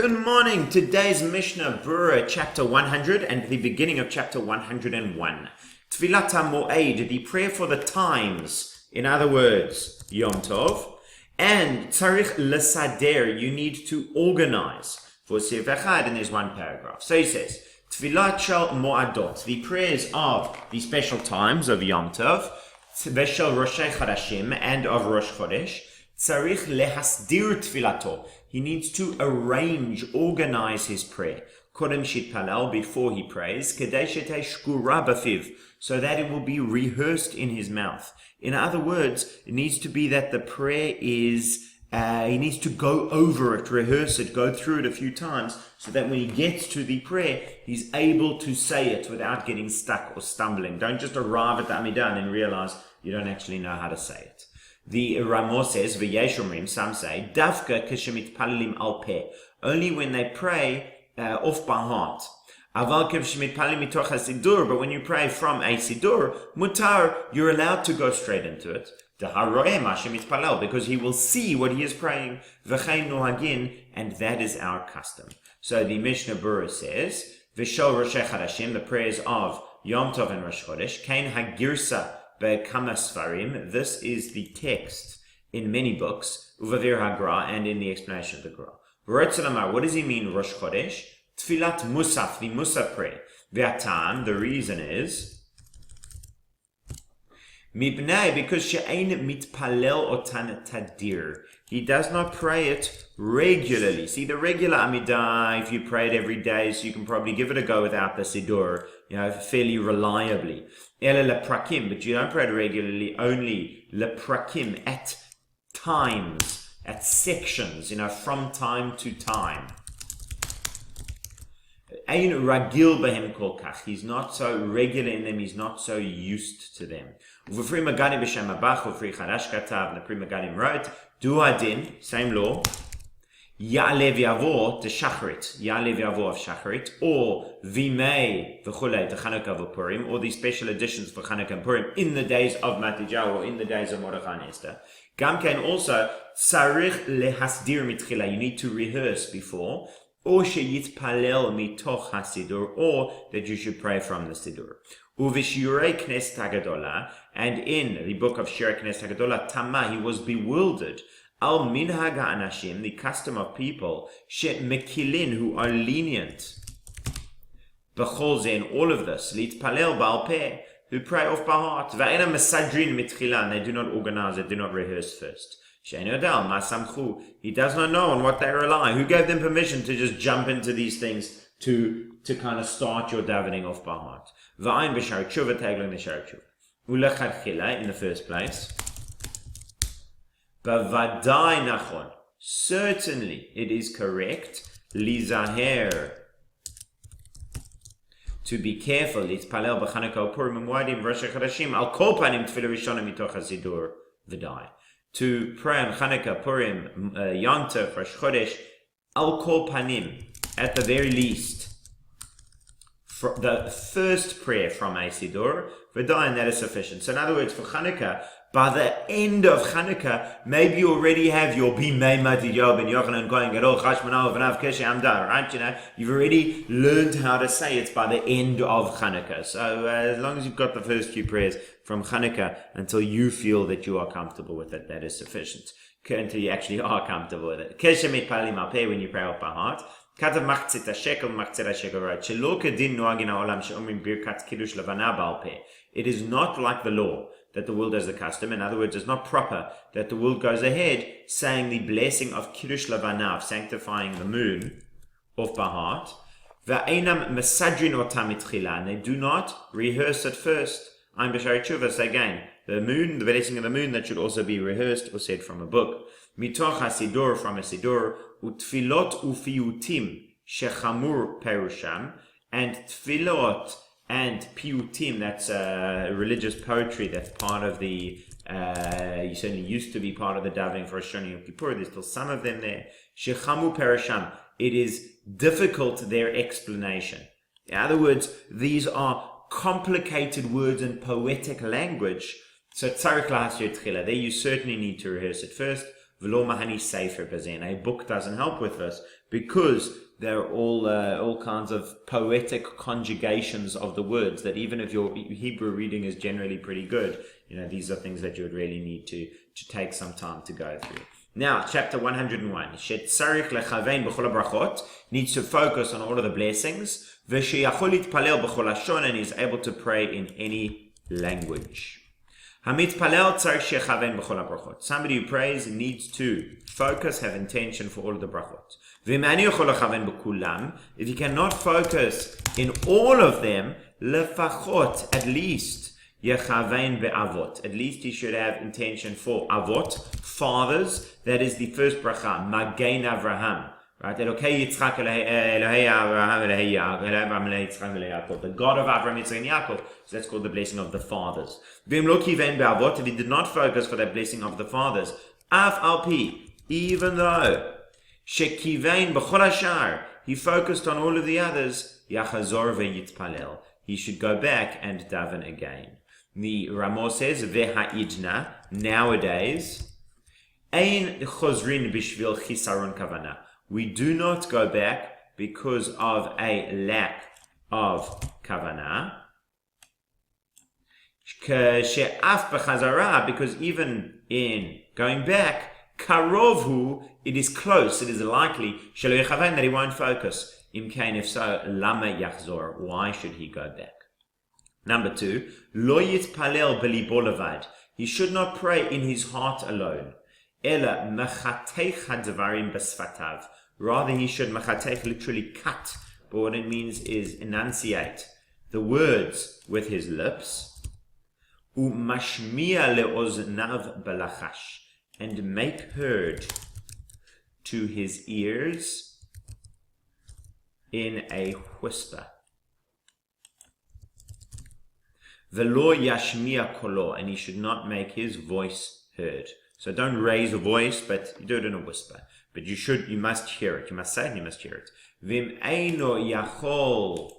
Good morning. Today's Mishna, Brura, chapter 100 and the beginning of chapter 101. Tfilat HaMo'ed, the prayer for the times. In other words, Yom Tov. And Tzarich L'Sader, you need to organize. For Sif Echad, and there's one paragraph. So he says, Tfilat Shel Mo'adot, the prayers of the special times of Yom Tov, Veshel Roshei Chodashim, and of Rosh Chodesh, Tzarich Lehasdir Tfilato. He needs to arrange, organize his prayer. Kodem shitpalal, before he prays, kedei shetei shkura bafiv, so that it will be rehearsed in his mouth. In other words, it needs to be that the prayer is, he needs to go over it, rehearse it, go through it a few times, so that when he gets to the prayer, he's able to say it without getting stuck or stumbling. Don't just arrive at the Amidah and realize you don't actually know how to say it. The Ramo says, V'yeshomrim, some say, Davka k'shemit palalim al peh, only when they pray off by heart. Aval k'shemit palalim mitoch hasidur, but when you pray from a sidur, mutar, you're allowed to go straight into it. Deharoeh mashemit palal, because he will see what he is praying. V'chein nohagin, and that is our custom. So the Mishnah Brura says, V'shol Roshei Chodashim, the prayers of Yom Tov and Rosh Chodesh, Kain hagirsa. This is the text in many books, Uvavir HaGra, and in the explanation of the Gra. What does he mean, Rosh Chodesh? Tfilat Musaf, the Musaf prayer. V'atam, the reason is, Mibnei, because she'ein mitpalel otan tadir. He does not pray it regularly. See, the regular Amidah, if you pray it every day, so you can probably give it a go without the Siddur, fairly reliably. Ele leprakim, but you don't pray it regularly, only leprakim, at times, at sections, from time to time. Ein ragil behem kol kach. He's not so regular in them, he's not so used to them. Uvefri Magadim b'shem abach, uvefri chadash katav, the Pri Magadim wrote, Du adin, same law, Ya'alev Yavo, the Shacharit, Ya'alev Yavo of Shacharit, or Vimei, v'chulei, the Chanukah v'Purim, or the special editions for Chanukah and Purim in the days of Matijah, or in the days of Mordechai and Esther. Gamken also, Tzarich lehasdir mitchila, you need to rehearse before, or sheyitpalel mitoch hasidur, or that you should pray from the Sidur. Uvishurei Knesset HaGadola, and in the book of Shirei Knesset HaGadola, Tama, he was bewildered, Al minhag ha'anashim, the custom of people, she'mekilin, who are lenient, b'chol ze, in all of this, litpalel ba'al peh, who pray off by heart, va'ena mesadrin mitchila, and they do not organize it, do not rehearse first. She'en yodal ma'samchu, he does not know on what they rely. Who gave them permission to just jump into these things to kind of start your davening off by heart? Va'ayin b'shar tshuva, tagling the shar tshuva. Ulechadchila, in the first place. Bavadai nachon, certainly it is correct, lizaher, to be careful, litpalel b'Chanukah Purim u'Moadim Rosh Chodashim al kol panim tefillah rishona mitoch hasidur v'dai. To pray on Chanukah, Purim, Yom Tov, Rosh Chodesh, al kol panim, at the very least, the first prayer from a sidur v'dai, and that is sufficient. So in other words, for Chanukah, by the end of Chanukah, maybe you already have your Bimei Matijah ben Yochanan going at all Chashmanav V'nav Keshe Amdar, right? You've already learned how to say it by the end of Chanukah. So as long as you've got the first few prayers from Chanukah until you feel that you are comfortable with it, that is sufficient. Until you actually are comfortable with it. Keshe mitpalim al peh, when you pray off by heart. Katav machzit ha-shekel, right? Shelo kedin noagin ha'olam she'omrim birkat kiddush levana ba'al peh. It is not like the law that the world does the custom. In other words, it's not proper that the world goes ahead saying the blessing of Kiddush Lavanav, sanctifying the moon, off by heart. Va'einam mesadrin otam mitchila, and they do not rehearse it first. Ein b'shari tshuva, so again, the moon, the blessing of the moon, that should also be rehearsed or said from a book. Mitoch hasidur, from a sidur, utfilot ufiyutim shechamur perusham, and tfilot and piyutim, that's religious poetry, that's part of the, you certainly used to be part of the davening for Rosh Hashanah Yom Kippur, there's still some of them there. Shechamu perisham, it is difficult, their explanation. In other words, these are complicated words and poetic language, so tzarich lahasir tchila, there you certainly need to rehearse it first. V'lo mahani sefer bezen. A book doesn't help with this because they're all kinds of poetic conjugations of the words that even if your Hebrew reading is generally pretty good, these are things that you would really need to take some time to go through. Now, chapter 101. Shetzarich lechavein b'chol habrachot, needs to focus on all of the blessings. V'sheyachol yitpalel b'chol hashon, and is able to pray in any language. Hamitpalel tzarich shechavein b'chol habrachot. Somebody who prays needs to focus, have intention for all of the brachot. V'imani yachol lechavein b'kulam. If you cannot focus in all of them, lefachot, at least Yechavein be'avot. At least he should have intention for avot, fathers. That is the first bracha, Magen Avraham. Right? Elokei Yitzchak, Elohei Avraham, Elohei Yitzchak, Elohei Yaakov. The God of Avraham, Yitzchak, and Yaakov. So that's called the blessing of the fathers. V'im lo kivein be'avot. If he did not focus for that blessing of the fathers, Af alpi, even though shekivein b'chol hashar, he focused on all of the others, Yachazor ve'yitpalel. He should go back and daven again. The Ramo says, Ve'ha'idna, nowadays, Ein chozrin bishvil chisaron kavana. We do not go back because of a lack of kavana. She'af b'chazara, because even in going back, karovhu, it is close, it is likely, shelo yechavein, that he won't focus. Imkain, if so, lama yachzor, why should he go back? Number 2, lo yitpalel belibo levad. He should not pray in his heart alone. Ela mechatech hadvarim besfatav. Rather, he should mechatech, literally cut. But what it means is enunciate the words with his lips. Umashmia leoznav balachash, and make heard to his ears in a whisper. Velo yashmiya kolo, and he should not make his voice heard. So don't raise a voice, but you do it in a whisper. But you must hear it. You must say it and you must hear it. Vim eino yachol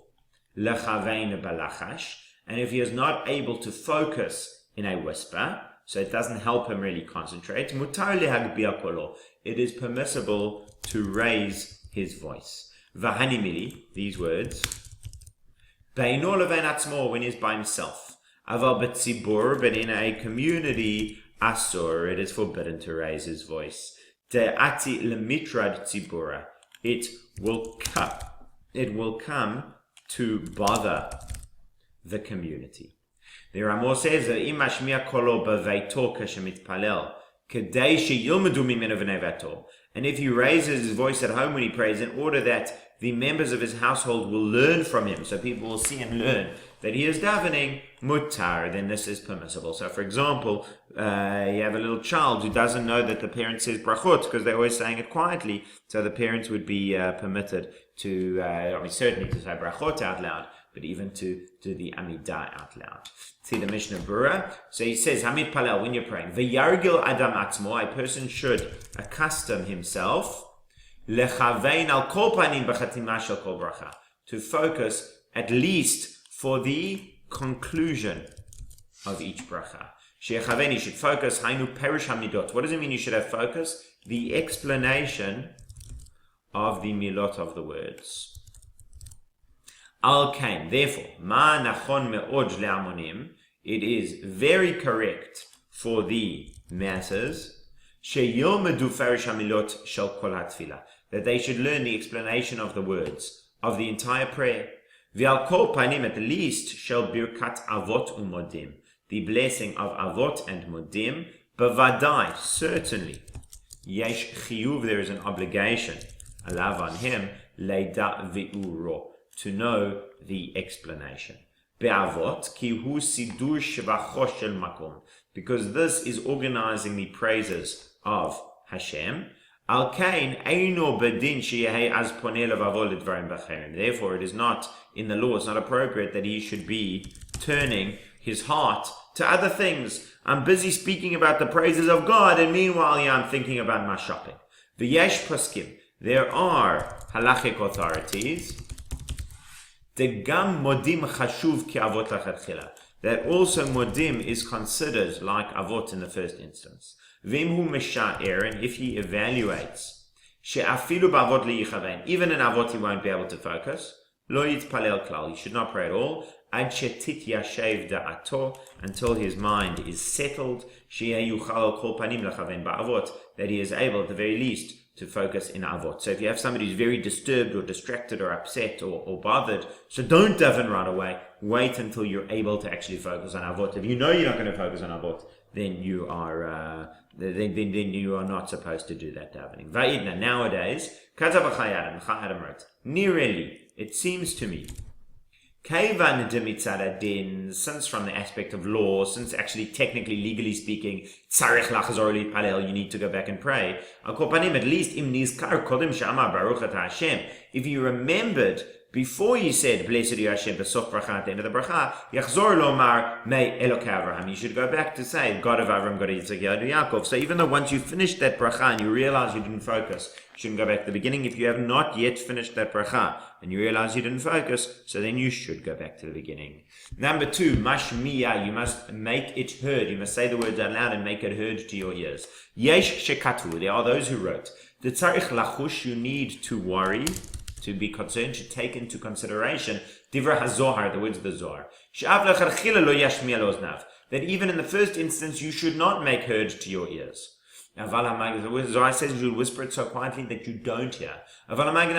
lechavein balachash, and if he is not able to focus in a whisper, so it doesn't help him really concentrate, mutar lehagbiya kolo, it is permissible to raise his voice. Vahanimili, these words, Beino levein atzmo, when he is by himself. Aval betzibur, but in a community, asur, it is forbidden to raise his voice. De'ati lemitrad tzibura, it will come to bother the community. The Ramo says that imashmiya kolo beveito kashemitpalel, kedei sheyilmedu mimenu v'nevato. And if he raises his voice at home when he prays, in order that the members of his household will learn from him, so people will see and learn that he is davening mutar, then this is permissible. So for example, you have a little child who doesn't know that the parent says brachot because they're always saying it quietly, so the parents would be permitted to, certainly to say brachot out loud, but even to do the amidah out loud. See the Mishna Brura. So he says, Hamid Palel, when you're praying, V'yargil adam atzmo, a person should accustom himself lechavein al kol panim b'chatima shel kol bracha, to focus at least for the conclusion of each bracha. Shechavein, you should focus, hainu perish hamidot. What does it mean you should have focus? The explanation of the milot of the words. Al kain, therefore, ma nachon me'od le'amonim, it is very correct for the masses, sheyomedu farish hamilot shel kol hatfilah, that they should learn the explanation of the words of the entire prayer. V'al kol panim, at least, shel birkat avot umodim, the blessing of avot and modim, bevadai, certainly, yesh chiyuv, there is an obligation, alav on him, leida v'uro, to know the explanation. Be'avot, ki hu sidur shvacho shel makom, because this is organizing the praises of Hashem. Al kain eino bedin sheyehi az poneh levavo ledvarim b'cherim. Therefore, it is not in the law, it's not appropriate that he should be turning his heart to other things. I'm busy speaking about the praises of God, and meanwhile, I'm thinking about my shopping. V'yesh poskim, there are halachic authorities. That that also modim is considered like avot in the first instance. V'imhu misha'er, and if he evaluates, she'afilu b'avot liyichavein, even in avot he won't be able to focus, lo yitpalel klal, he should not pray at all, ad shetit yashev da'ato, until his mind is settled, she'eh yuchal kol panim lechavein ba'avot, that he is able at the very least to focus in avot. So if you have somebody who's very disturbed or distracted or upset or bothered, so don't daven right away. Wait until you're able to actually focus on avot. If you know you're not going to focus on avot, then you are then you are not supposed to do that davening. Va'idna, nowadays, Katav Chayadam wrote, Nireli, it seems to me, Kaivan demitzad din, since from the aspect of law, since actually technically, legally speaking, tzarich lachazor palel, you need to go back and pray. Al kol panim, at least im nizkar kodim she'amar baruch ata Hashem. If you remembered before you said blessed are you Hashem b'sof bracha at the end of the bracha, yachzor lomar mei Elokei Avraham. You should go back to say God of Avraham, God of Yitzchak, God of Yaakov. So even though once you finished that bracha and you realize you didn't focus, you shouldn't go back to the beginning. If you have not yet finished that bracha and you realize you didn't focus, so then you should go back to the beginning. Number 2, mashmiya, you must make it heard. You must say the words out loud and make it heard to your ears. Yesh shekatu, there are those who wrote, the tzarich lachush, you need to worry, to be concerned, to take into consideration Divra HaZohar, the words of the Zohar. That even in the first instance, you should not make heard to your ears. The Zohar says you should whisper it so quietly that you don't hear. However, the Magen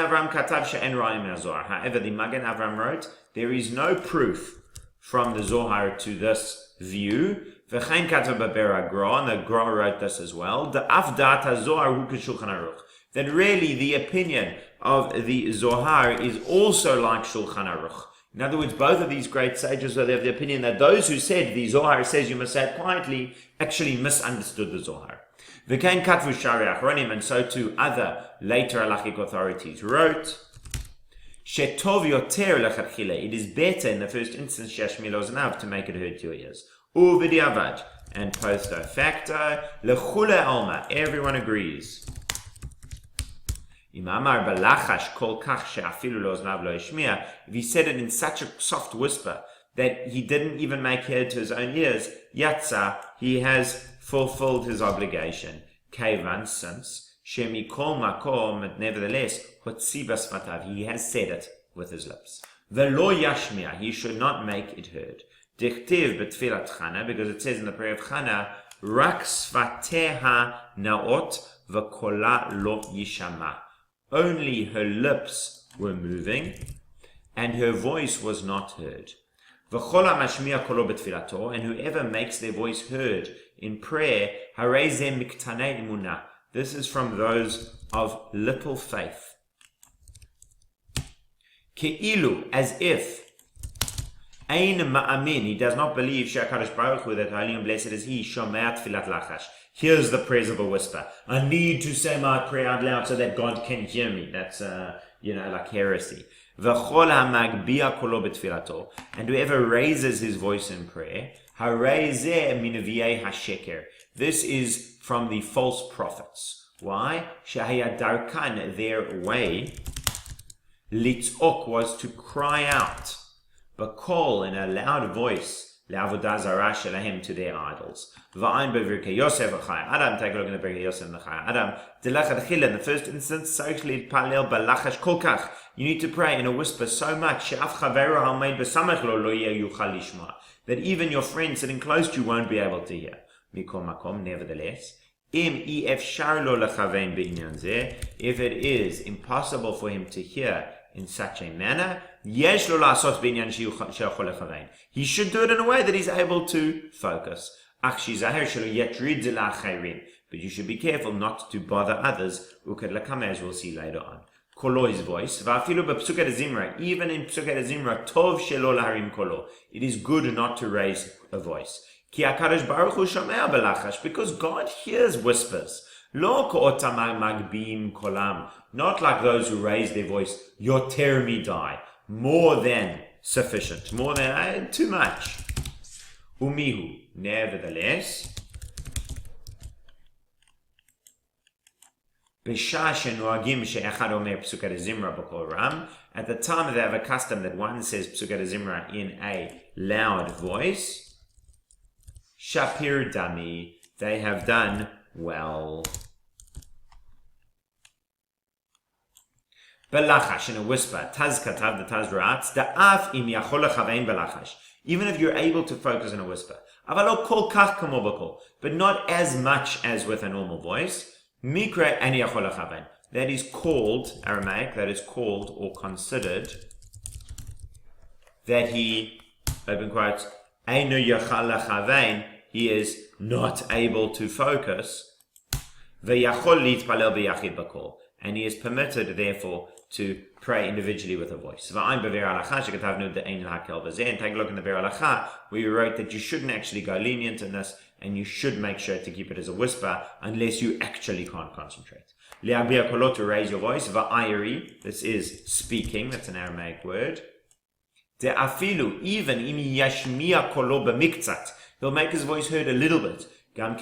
Avram wrote, there is no proof from the Zohar to this view. And the Gra wrote this as well. That really the opinion of the Zohar is also like Shulchan Aruch. In other words, both of these great sages are of the opinion that those who said the Zohar says you must say it quietly actually misunderstood the Zohar. V'kein katvu Shari Achronim, and so too other later halachic authorities wrote, Shetov yoter lechatchila, it is better in the first instance shashmi lo zanav, to make it heard to your ears. U'v'diavad, and post facto, lechule alma, everyone agrees. If he said it in such a soft whisper that he didn't even make heard to his own ears, yatsa, he has fulfilled his obligation. Kevan, since shemikol makom, nevertheless, hotzibas fatav, he has said it with his lips. Velo yashmia, he should not make it heard. Dichtiv betfilat Chana, because it says in the prayer of Chana, rak svateha naot v'kola lo yishama. Only her lips were moving, and her voice was not heard. And whoever makes their voice heard in prayer, this is from those of little faith. Ke'ilu, as if, ein ma'amin, he does not believe Shakadosh Baruch Hu, that holy and blessed is he, shomeat filat lachash. Here's the praise of a whisper. I need to say my prayer out loud so that God can hear me. That's, like heresy. And whoever raises his voice in prayer, this is from the false prophets. Why? Their way, litzok, was to cry out, bakol, in a loud voice, to their idols. Adam, take a look in the Birkei Yosef and the Chai Adam. In the first instance, you need to pray in a whisper so much that even your friend sitting close to you won't be able to hear. Nevertheless, if it is impossible for him to hear in such a manner, he should do it in a way that he's able to focus. But you should be careful not to bother others, as we'll see later on. Kolo's voice, even in Psukat Zimra, tov shelo laharim kolo. It is good not to raise a voice. Ki HaKadosh Baruch Hu shomea belachash, because God hears whispers. Lo ko'otam magbim kolam, not like those who raise their voice, yoter midai, more than sufficient, more than too much. Umihu, nevertheless, בשעה שנוהגים שאחד אומר פסוקת הזמרה בקול רם, at the time they have a custom that one says פסוקת הזמרה in a loud voice, shapir dami, they have done well. Belachash, in a whisper, taz katav the taz ra'atz, da'af im yachol lechavein belachash. Even if you're able to focus in a whisper. Aval kol kach kamo b'kol, but not as much as with a normal voice. Mikra ani yachol lechavein. That is called, Aramaic, that is called or considered that he, open quotes, einu yachal lechavein, he is not able to focus. Ve'yachol litpalel b'yachid b'kol. And he is permitted, therefore, to pray individually with a voice. And take a look in the Be'er Halacha, where you wrote that you shouldn't actually go lenient in this, and you should make sure to keep it as a whisper, unless you actually can't concentrate. To raise your voice. Va'ayri, this is speaking, that's an Aramaic word. Even he'll make his voice heard a little bit. And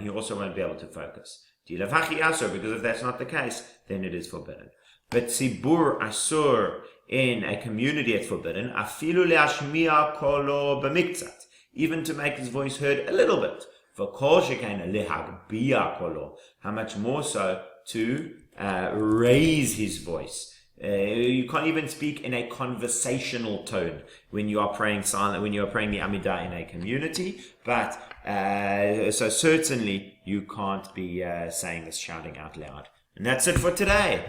he also won't be able to focus. Because if that's not the case, then it is forbidden. But tzibur asur, in a community it's forbidden. Afilu le'ashmiya kolo b'miktzat, even to make his voice heard a little bit. V'kol shekena lehagbiya kolo, how much more so to raise his voice. You can't even speak in a conversational tone when you are praying silent, when you are praying the Amidah in a community. But so certainly you can't be saying this, shouting out loud. And that's it for today.